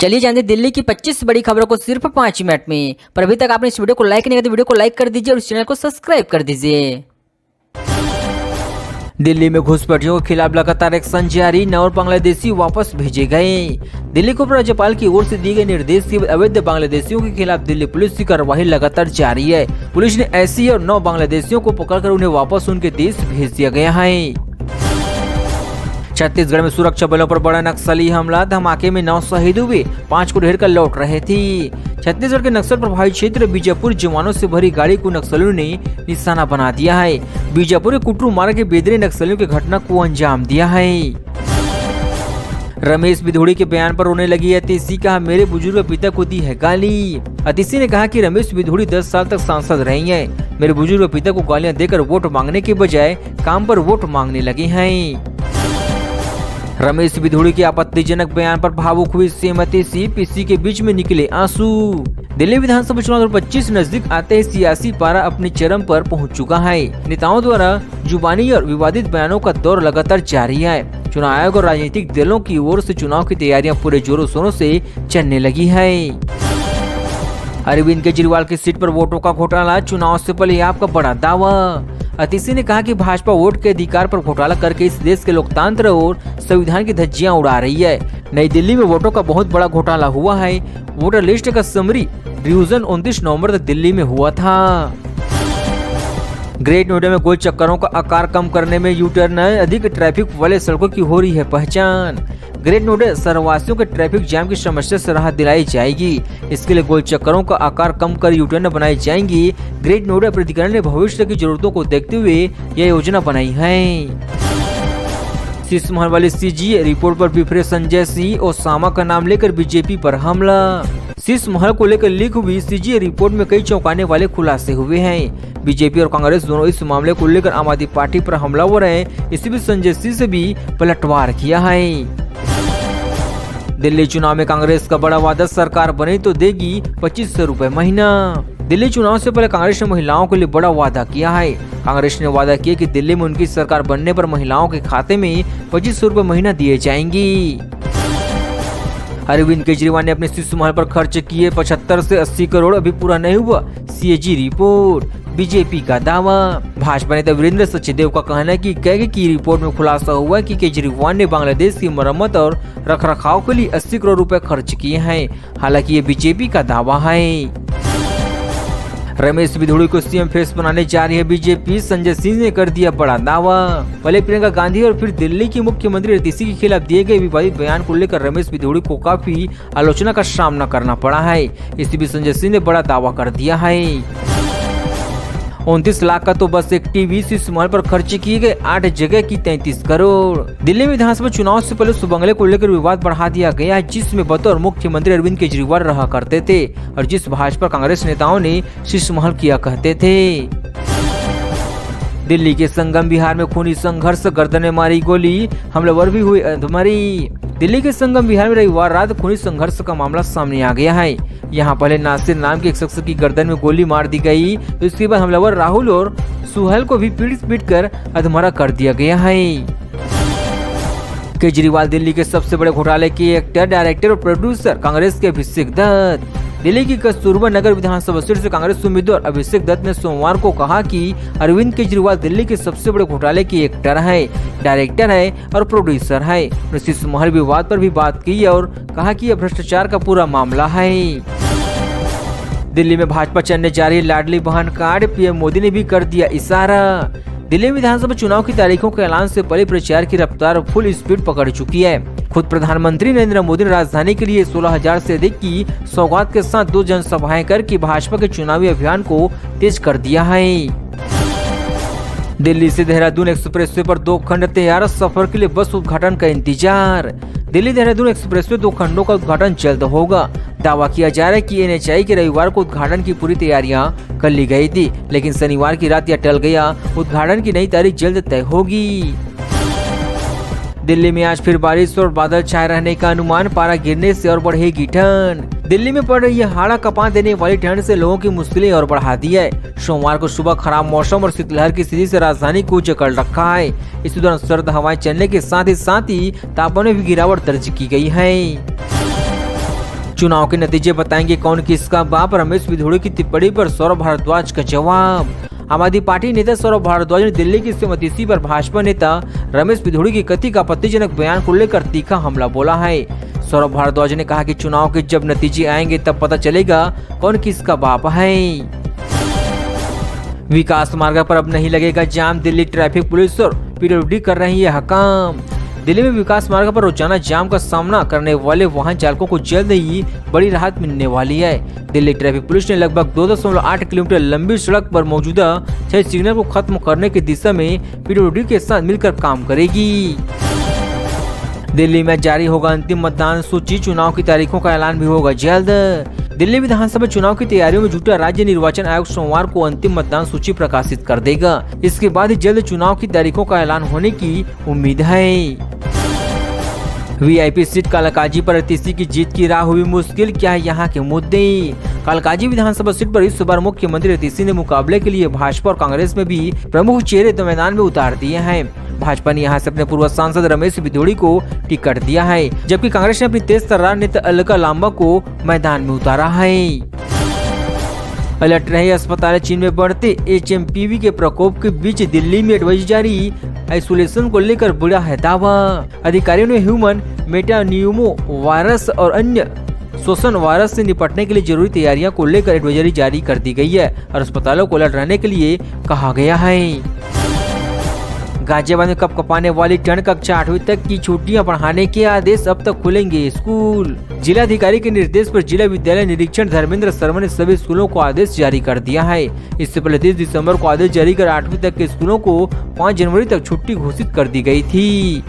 चलिए जानते दिल्ली की 25 बड़ी खबरों को सिर्फ 5 मिनट में। पर अभी तक आपने इस वीडियो को लाइक नहीं किया तो वीडियो को लाइक कर दीजिए और इस चैनल को सब्सक्राइब कर दीजिए। दिल्ली में घुसपैठियों के खिलाफ लगातार एक्शन जारी, 9 और बांग्लादेशी वापस भेजे गए। दिल्ली को राज्यपाल की ओर से दिए गए निर्देश के अवैध बांग्लादेशियों के खिलाफ दिल्ली पुलिस की कार्रवाई लगातार जारी है। पुलिस ने ऐसी और 9 बांग्लादेशियों को पकड़कर उन्हें वापस उनके देश भेज दिया गया है। छत्तीसगढ़ में सुरक्षा बलों पर बड़ा नक्सली हमला, धमाके में 9 शहीद हुए, 5 को ढेर कर लौट रहे थे। छत्तीसगढ़ के नक्सल प्रभावित क्षेत्र बीजापुर जवानों से भरी गाड़ी को नक्सलियों ने निशाना बना दिया है। बीजापुर के कुटरू मार्ग के बेदरे नक्सलियों की घटना को अंजाम दिया है। रमेश बिधूड़ी के बयान पर रोने लगी अतिशी, कहा मेरे बुजुर्ग पिता को दी है गाली। अतिशी ने कहा कि रमेश बिधूड़ी 10 साल तक सांसद रही हैं। मेरे बुजुर्ग पिता को गालियां देकर वोट मांगने के बजाय काम पर वोट मांगने लगे हैं। रमेश बिधूड़ी के आपत्तिजनक बयान पर भावुक हुई श्रीमती पीसी के बीच में निकले आंसू। दिल्ली विधानसभा चुनाव 2025 नजदीक आते ही सियासी पारा अपने चरम पर पहुंच चुका है। नेताओं द्वारा जुबानी और विवादित बयानों का दौर लगातार जारी है। चुनाव आयोग और राजनीतिक दलों की ओर से चुनाव की तैयारियां पूरे जोरों शोरों से चलने लगी है। अरविंद केजरीवाल की सीट पर वोटों का घोटाला, चुनाव से पहले आपका बड़ा दावा। अतिशी ने कहा कि भाजपा वोट के अधिकार पर घोटाला करके इस देश के लोकतंत्र और संविधान की धज्जियां उड़ा रही है। नई दिल्ली में वोटों का बहुत बड़ा घोटाला हुआ है। वोटर लिस्ट का समरी रिवीजन 29 नवंबर तक दिल्ली में हुआ था। ग्रेट नोएडा में गोल चक्करों का आकार कम करने में यूटर्न, अधिक ट्रैफिक वाले सड़कों की हो रही है पहचान। ग्रेट नोएडा शहरवासियों के ट्रैफिक जाम की समस्या से राहत दिलाई जाएगी। इसके लिए गोल चक्करों का आकार कम कर यूटर्न बनाई जाएंगी। ग्रेट नोएडा प्राधिकरण ने भविष्य की जरूरतों को देखते हुए यह योजना बनाई है। शीश महल वाली सीजी रिपोर्ट पर बिफरे संजय सिंह, ओसामा का नाम लेकर बीजेपी पर हमला। शीश महल को लेकर लीक हुई सीजी रिपोर्ट में कई चौंकाने वाले खुलासे हुए हैं। बीजेपी और कांग्रेस दोनों इस मामले को लेकर आम आदमी पार्टी पर हमलावर हैं। इसी बीच संजय सिंह से भी पलटवार किया है। दिल्ली चुनाव में कांग्रेस का बड़ा वादा, सरकार बने तो देगी 2500 रुपए महीना। दिल्ली चुनाव से पहले कांग्रेस ने महिलाओं के लिए बड़ा वादा किया है। कांग्रेस ने वादा किया कि दिल्ली में उनकी सरकार बनने पर महिलाओं के खाते में 2500 रुपए महीना दिए जाएंगी। अरविंद केजरीवाल ने अपने शीश महल पर खर्च किए 75 से 80 करोड़, अभी पूरा नहीं हुआ, सीएजी रिपोर्ट। बीजेपी का दावा। भाजपा नेता वीरेंद्र सचदेव का कहना है कि कैग की रिपोर्ट में खुलासा हुआ कि केजरीवाल ने बांग्लादेश की मरम्मत और रखरखाव के लिए 80 करोड़ रुपए खर्च किए हैं। हालांकि ये बीजेपी का दावा है। रमेश बिधूड़ी को सीएम फेस बनाने जा रही है बीजेपी, संजय सिंह ने कर दिया बड़ा दावा। पहले प्रियंका गांधी और फिर दिल्ली की मुख्यमंत्री अतिशी के खिलाफ दिए गए विवादित बयान को लेकर रमेश बिधूड़ी को काफी आलोचना का सामना करना पड़ा है। इसी बीच संजय सिंह ने बड़ा दावा कर दिया है। 29 लाख का तो बस एक टीवी, शीश महल पर खर्च किए गए 8 जगह की 33 करोड़। दिल्ली में विधानसभा चुनाव से पहले सुबंगले को लेकर विवाद बढ़ा दिया गया है, जिसमें बतौर मुख्यमंत्री अरविंद केजरीवाल रहा करते थे और जिस भाजपा कांग्रेस नेताओं ने शीश महल किया करते थे। दिल्ली के संगम विहार में खूनी संघर्ष, गर्दन में मारी गोली, हमलावर भी हुए अधमरी। दिल्ली के संगम विहार में रविवार रात खूनी संघर्ष का मामला सामने आ गया है। यहाँ पहले नासिर नाम के एक शख्स की गर्दन में गोली मार दी गई, तो इसके बाद हमलावर राहुल और सुहेल को भी पीट कर अधमरा कर दिया गया है। केजरीवाल दिल्ली के सबसे बड़े घोटाले के एक्टर, डायरेक्टर और प्रोड्यूसर कांग्रेस के अभिषेक दत्त। दिल्ली की कस्तूरबा नगर विधानसभा सीट से कांग्रेस उम्मीदवार अभिषेक दत्त ने सोमवार को कहा कि अरविंद केजरीवाल दिल्ली के सबसे बड़े घोटाले के एक्टर है, डायरेक्टर है और प्रोड्यूसर है। शीश महल विवाद पर भी बात की और कहा कि यह भ्रष्टाचार का पूरा मामला है। दिल्ली में भाजपा चलने जा रही लाडली बहन कार्ड, पीएम मोदी ने भी कर दिया इशारा। दिल्ली विधानसभा चुनाव की तारीखों के ऐलान से पहले प्रचार की रफ्तार फुल स्पीड पकड़ चुकी है। खुद प्रधानमंत्री नरेंद्र मोदी ने राजधानी के लिए 16,000 से अधिक की सौगात के साथ 2 जनसभाएं करके भाजपा के चुनावी अभियान को तेज कर दिया है। दिल्ली से देहरादून एक्सप्रेसवे पर 2 खंड तैयार, सफर के लिए बस उद्घाटन का इंतजार। दिल्ली देहरादून एक्सप्रेसवे 2 खंडों का उद्घाटन जल्द होगा। दावा किया जा रहा है कि एनएचआई के रविवार को उद्घाटन की पूरी तैयारियां कर ली गई थी, लेकिन शनिवार की रात यह टल गया। उद्घाटन की नई तारीख जल्द तय होगी। दिल्ली में आज फिर बारिश और बादल छाए रहने का अनुमान, पारा गिरने से और बढ़ेगी ठंड। दिल्ली में पड़ रही है हाड़ा कपा देने वाली ठंड से लोगों की मुश्किलें और बढ़ा दी है। सोमवार को सुबह खराब मौसम और शीतलहर की स्थिति से राजधानी को जकड़ रखा है। इसी दौरान सर्द हवाएं चलने के साथ ही तापमान में भी गिरावट दर्ज की गई है। चुनाव के नतीजे बताएंगे कौन किसका बाप, रमेश बिधूड़ी की टिप्पणी पर सौरभ भारद्वाज का जवाब। आम आदमी पार्टी नेता सौरभ भारद्वाज ने दिल्ली की सीएम पर भाजपा नेता रमेश बिधूड़ी की कथित आपत्तिजनक बयान को लेकर तीखा हमला बोला है। सौरभ भारद्वाज ने कहा कि चुनाव के जब नतीजे आएंगे तब पता चलेगा कौन किसका बाप है। विकास मार्ग पर अब नहीं लगेगा जाम, दिल्ली ट्रैफिक पुलिस और पीडब्ल्यूडी कर रही है हकाम। दिल्ली में विकास मार्ग पर रोजाना जाम का सामना करने वाले वाहन चालकों को जल्द ही बड़ी राहत मिलने वाली है। दिल्ली ट्रैफिक पुलिस ने लगभग 2.8 किलोमीटर लंबी सड़क पर मौजूदा 6 सिग्नल को खत्म करने की दिशा में पीडब्ल्यूडी के साथ मिलकर काम करेगी। दिल्ली में जारी होगा अंतिम मतदान सूची, चुनाव की तारीखों का ऐलान भी होगा जल्द। दिल्ली विधानसभा चुनाव की तैयारियों में जुटा राज्य निर्वाचन आयोग सोमवार को अंतिम मतदान सूची प्रकाशित कर देगा। इसके बाद ही जल्द चुनाव की तारीखों का ऐलान होने की उम्मीद है। वीआईपी सीट कालाकाजी पर टीसी की जीत की राह हुई मुश्किल, क्या है यहाँ के मुद्दे। कालाकाजी विधानसभा सीट पर इस बार मुख्यमंत्री टीसी ने मुकाबले के लिए भाजपा और कांग्रेस में भी प्रमुख चेहरे मैदान में उतार दिए हैं। भाजपा ने यहां से अपने पूर्व सांसद रमेश बिधूड़ी को टिकट दिया है, जबकि कांग्रेस ने अपनी तेज तर्रार नेता अलका लांबा को मैदान में उतारा है। अलर्ट रहे अस्पताल, चीन में बढ़ते HMPV के प्रकोप के बीच दिल्ली में एडवाइजरी जारी, आइसोलेशन को लेकर बड़ा है दावा। अधिकारियों ने ह्यूमन मेटान्यूमो वायरस और अन्य श्वसन वायरस से निपटने के लिए जरूरी तैयारियों को लेकर एडवाइजरी जारी कर दी गई है और अस्पतालों को अलर्ट रहने के लिए कहा गया है। गाजियाबाद में कपकपाने वाली ठंड, कक्षा 8वीं तक की छुट्टियां बढ़ाने के आदेश, अब तक खुलेंगे स्कूल। जिलाधिकारी के निर्देश पर जिला विद्यालय निरीक्षण धर्मेंद्र शर्मा ने सभी स्कूलों को आदेश जारी कर दिया है। इससे पहले 30 दिसंबर को आदेश जारी कर 8वीं तक के स्कूलों को 5 जनवरी तक छुट्टी घोषित कर दी गई थी।